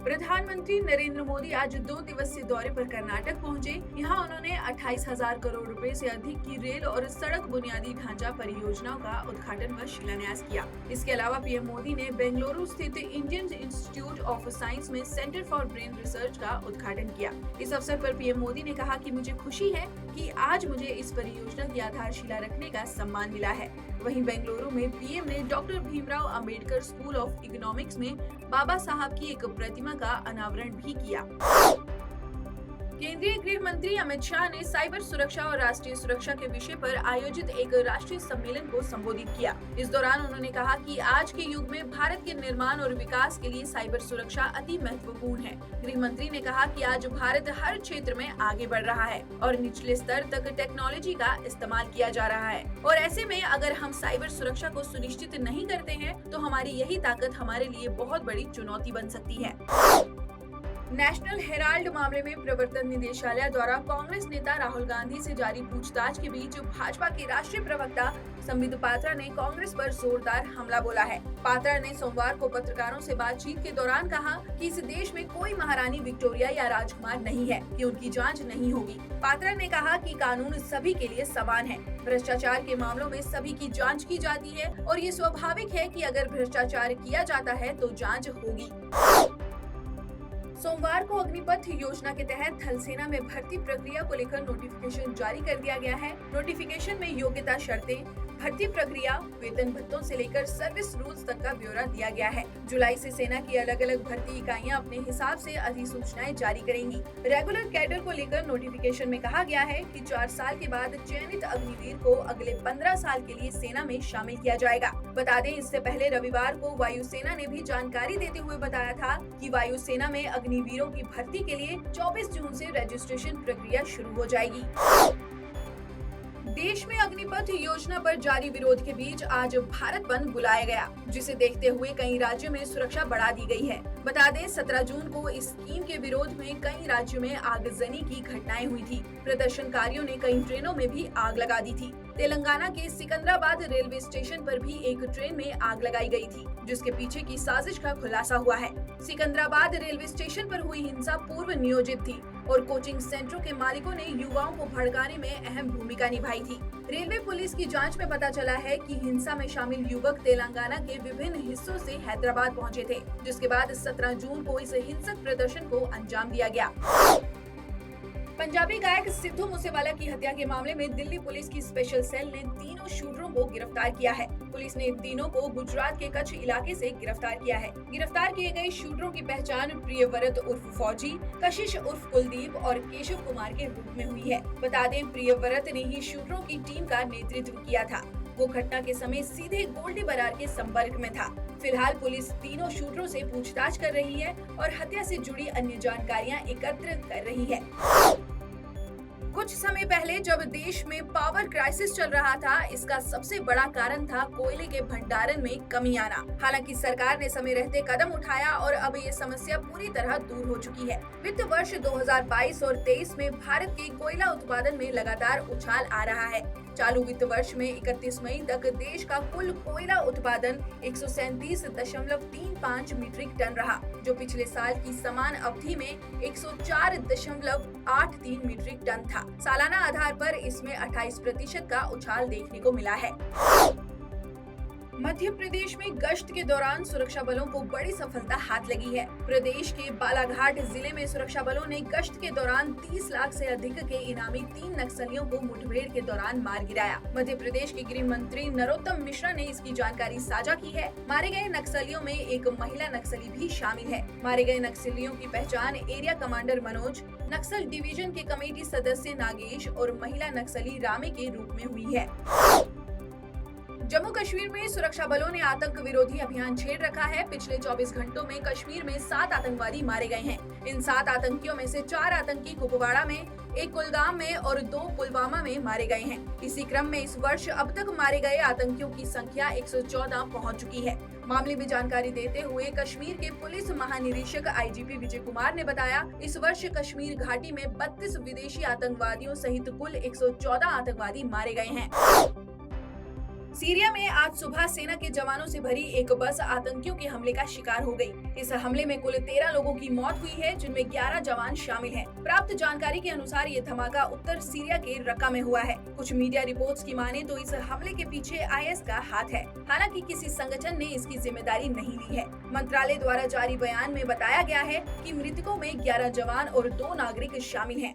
प्रधानमंत्री नरेंद्र मोदी आज 2 दिवसीय दौरे पर कर्नाटक पहुंचे। यहाँ उन्होंने 28,000 करोड़ रुपए से अधिक की रेल और सड़क बुनियादी ढांचा परियोजनाओं का उद्घाटन व शिलान्यास किया। इसके अलावा पीएम मोदी ने बेंगलुरु स्थित इंडियन इंस्टीट्यूट ऑफ साइंस में सेंटर फॉर ब्रेन रिसर्च का उद्घाटन किया। इस अवसर पर पीएम मोदी ने कहा कि मुझे खुशी है कि आज मुझे इस परियोजना की आधारशिला रखने का सम्मान मिला है। वहीं बेंगलुरु में पीएम ने doctor Bhimrao Ambedkar school of economics में बाबा साहब की एक प्रतिमा का अनावरण भी किया। केंद्रीय गृह मंत्री अमित शाह ने साइबर सुरक्षा और राष्ट्रीय सुरक्षा के विषय पर आयोजित एक राष्ट्रीय सम्मेलन को संबोधित किया। इस दौरान उन्होंने कहा कि आज के युग में भारत के निर्माण और विकास के लिए साइबर सुरक्षा अति महत्वपूर्ण है। गृह मंत्री ने कहा कि आज भारत हर क्षेत्र में आगे बढ़ रहा है और निचले स्तर तक टेक्नोलॉजी का इस्तेमाल किया जा रहा है, और ऐसे में अगर हम साइबर सुरक्षा को सुनिश्चित नहीं करते हैं तो हमारी यही ताकत हमारे लिए बहुत बड़ी चुनौती बन सकती है। नेशनल हेराल्ड मामले में प्रवर्तन निदेशालय द्वारा कांग्रेस नेता राहुल गांधी से जारी पूछताछ के बीच भाजपा के राष्ट्रीय प्रवक्ता संबित पात्रा ने कांग्रेस पर जोरदार हमला बोला है। पात्रा ने सोमवार को पत्रकारों से बातचीत के दौरान कहा कि इस देश में कोई महारानी विक्टोरिया या राजकुमार नहीं है कि उनकी जांच नहीं होगी। पात्रा ने कहा कि कानून सभी के लिए समान है। भ्रष्टाचार के मामलों में सभी की जांच की जाती है और ये स्वाभाविक है कि अगर भ्रष्टाचार किया जाता है तो जांच होगी। सोमवार को अग्निपथ योजना के तहत थल सेना में भर्ती प्रक्रिया को लेकर नोटिफिकेशन जारी कर दिया गया है। नोटिफिकेशन में योग्यता शर्तें, भर्ती प्रक्रिया, वेतन भत्तों से लेकर सर्विस रूल्स तक का ब्यौरा दिया गया है। जुलाई से सेना की अलग अलग भर्ती इकाइयां अपने हिसाब से अधिसूचनाएं जारी करेंगी। रेगुलर कैडर को लेकर नोटिफिकेशन में कहा गया है कि 4 साल के बाद चयनित अग्निवीर को अगले 15 साल के लिए सेना में शामिल किया जाएगा। बता दें, इससे पहले रविवार को वायुसेना ने भी जानकारी देते हुए बताया था कि वायुसेना में अग्निवीरों की भर्ती के लिए 24 जून से रजिस्ट्रेशन प्रक्रिया शुरू हो जाएगी। देश में अग्निपथ योजना पर जारी विरोध के बीच आज भारत बंद बुलाया गया, जिसे देखते हुए कई राज्यों में सुरक्षा बढ़ा दी गई है। बता दें, 17 जून को इस स्कीम के विरोध में कई राज्यों में आगजनी की घटनाएं हुई थी। प्रदर्शनकारियों ने कई ट्रेनों में भी आग लगा दी थी। तेलंगाना के सिकंदराबाद रेलवे स्टेशन पर भी एक ट्रेन में आग लगाई गई थी, जिसके पीछे की साजिश का खुलासा हुआ है। सिकंदराबाद रेलवे स्टेशन पर हुई हिंसा पूर्व नियोजित थी और कोचिंग सेंटरों के मालिकों ने युवाओं को भड़काने में अहम भूमिका निभाई थी। रेलवे पुलिस की जांच में पता चला है कि हिंसा में शामिल युवक तेलंगाना के विभिन्न हिस्सों से हैदराबाद पहुंचे थे, जिसके बाद 17 जून को इस हिंसक प्रदर्शन को अंजाम दिया गया। पंजाबी गायक सिद्धू मूसेवाला की हत्या के मामले में दिल्ली पुलिस की स्पेशल सेल ने तीनों शूटरों को गिरफ्तार किया है। पुलिस ने इन तीनों को गुजरात के कच्छ इलाके से गिरफ्तार किया है। गिरफ्तार किए गए शूटरों की पहचान प्रियव्रत उर्फ फौजी, कशिश उर्फ कुलदीप और केशव कुमार के रूप में हुई है। बता दें, प्रियव्रत ने ही शूटरों की टीम का नेतृत्व किया था। वो घटना के समय सीधे गोल्डी बरार के संपर्क में था। फिलहाल पुलिस तीनों शूटरों से पूछताछ कर रही है और हत्या से जुड़ी अन्य जानकारियां एकत्र कर रही है। कुछ समय पहले जब देश में पावर क्राइसिस चल रहा था, इसका सबसे बड़ा कारण था कोयले के भंडारण में कमी आना। हालांकि सरकार ने समय रहते कदम उठाया और अब ये समस्या पूरी तरह दूर हो चुकी है। वित्त वर्ष 2022 और 23 में भारत के कोयला उत्पादन में लगातार उछाल आ रहा है। चालू वित्त वर्ष में 31 मई तक देश का कुल कोयला उत्पादन 137.35 मीट्रिक टन रहा, जो पिछले साल की समान अवधि में 104.83 मीट्रिक टन था। सालाना आधार पर इसमें 28% का उछाल देखने को मिला है। मध्य प्रदेश में गश्त के दौरान सुरक्षा बलों को बड़ी सफलता हाथ लगी है। प्रदेश के बालाघाट जिले में सुरक्षा बलों ने गश्त के दौरान 30 लाख से अधिक के इनामी 3 नक्सलियों को मुठभेड़ के दौरान मार गिराया। मध्य प्रदेश के गृह मंत्री नरोत्तम मिश्रा ने इसकी जानकारी साझा की है। मारे गए नक्सलियों में एक महिला नक्सली भी शामिल है। मारे गए नक्सलियों की पहचान एरिया कमांडर मनोज, नक्सल डिवीजन के कमेटी सदस्य नागेश और महिला नक्सली रामे के रूप में हुई है। जम्मू कश्मीर में सुरक्षा बलों ने आतंक विरोधी अभियान छेड़ रखा है। पिछले 24 घंटों में कश्मीर में 7 आतंकवादी मारे गए हैं। इन 7 आतंकियों में से 4 आतंकी कुपवाड़ा में, 1 कुलगाम में और 2 पुलवामा में मारे गए हैं। इसी क्रम में इस वर्ष अब तक मारे गए आतंकियों की संख्या 114 पहुंच चुकी है। मामले में जानकारी देते हुए कश्मीर के पुलिस महानिरीक्षक आईजीपी विजय कुमार ने बताया, इस वर्ष कश्मीर घाटी में 32 विदेशी आतंकवादियों सहित कुल 114 आतंकवादी मारे गए हैं। सीरिया में आज सुबह सेना के जवानों से भरी एक बस आतंकियों के हमले का शिकार हो गई। इस हमले में कुल 13 लोगों की मौत हुई है, जिनमें 11 जवान शामिल हैं। प्राप्त जानकारी के अनुसार ये धमाका उत्तर सीरिया के रक्का में हुआ है। कुछ मीडिया रिपोर्ट्स की माने तो इस हमले के पीछे आईएस का हाथ है। हालांकि किसी संगठन ने इसकी जिम्मेदारी नहीं ली है। मंत्रालय द्वारा जारी बयान में बताया गया है कि मृतकों में 11 जवान और 2 नागरिक शामिल हैं।